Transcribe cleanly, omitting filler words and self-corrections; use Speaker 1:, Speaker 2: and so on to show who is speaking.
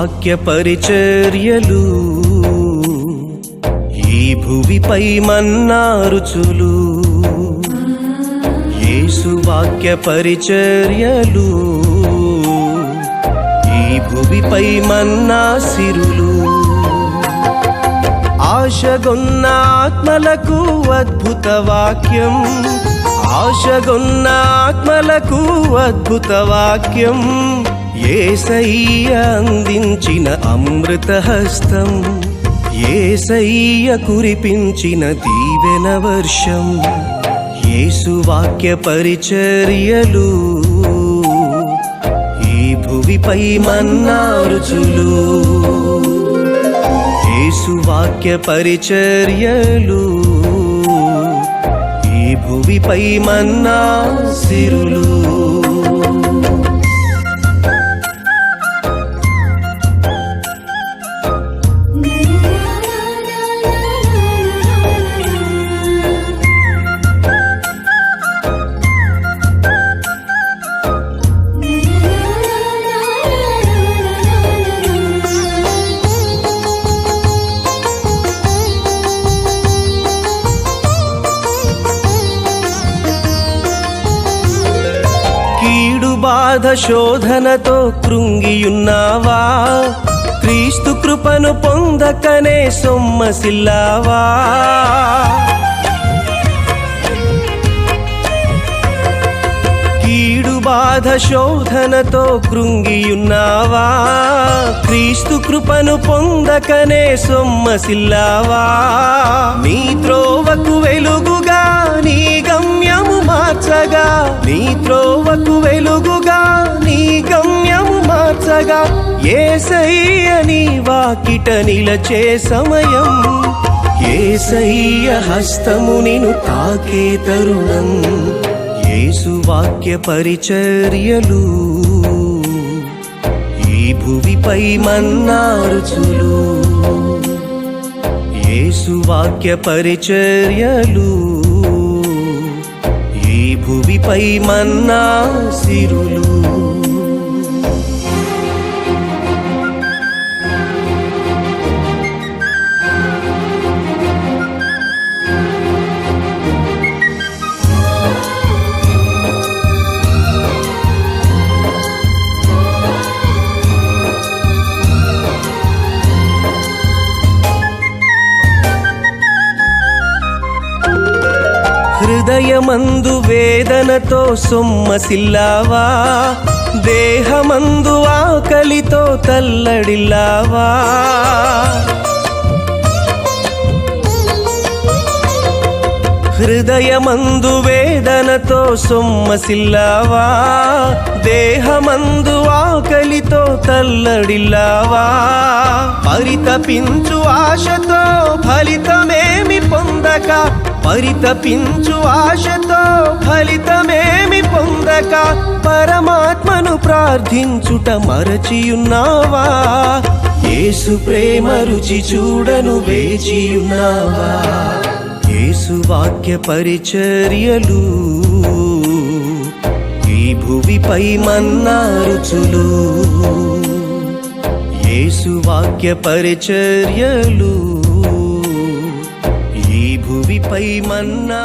Speaker 1: వాక్య పరిచర్యలు, ఈ భువిపై మన్నా రుచులు. యేసు వాక్య పరిచర్యలు, ఈ భువిపై మన్నా సిరులు. ఆశగొన్న ఆత్మలకు అద్భుత వాక్యం, ఆశగొన్న ఆత్మలకు అద్భుత వాక్యం. యేసయ్య అందించిన అమృత హస్తం, యేసయ్య కురిపించిన దీవెన వర్షం. యేసు వాక్య పరిచర్యలు, ఈ భువిపై మన్నా రుచులు. యేసు వాక్య పరిచర్యలు, ఈ భువిపై మన్నా సిరులు. కీడు బాధ శోధనతో కృంగియున్నావా, క్రీస్తు కృపను పొందకనే సొమ్మసిల్లావా. కీడు బాధ శోధనతో కృంగియున్నావా, క్రీస్తు కృపను పొందకనే సొమ్మసిల్లావా. నీ త్రోవకు వెలుగుగా నీ గమ్యము మార్చగా, నీ త్రోవకు వెలుగుగా నీ గమ్యము మార్చగా. యేసయ్య నీ వాకిట నిలచే సమయం, యేసయ్య హస్తము నిన్ను తాకే తరుణం. యేసు వాక్య పరిచర్యలు, ఈ భువిపై మన్నా రుచులు. యేసు వాక్య పరిచర్యలు, ఈ భువిపై మన్నా సిరులు. హృదయమందు వేదనతో సొమ్మసిల్లావా, దేహమందు ఆకలితో తల్లడిల్లావా. హృదయమందు వేదనతో సొమ్మసిల్లావా, దేహమందు ఆకలితో తల్లడిల్లావా. పరితపించు ఆశతో ఫలితమేమి పొందక, పరితపించు ఆశతో ఫలితమేమి పొందక. పరమాత్మను ప్రార్థించుట మరచియున్నావా, యేసు ప్రేమ రుచి చూడను వేచియున్నావా. యేసు వాక్య పరిచర్యలు, ఈ భువిపై మన్నా రుచులు. యేసు వాక్య పరిచర్యలు, ఈ భువిపై మన్నా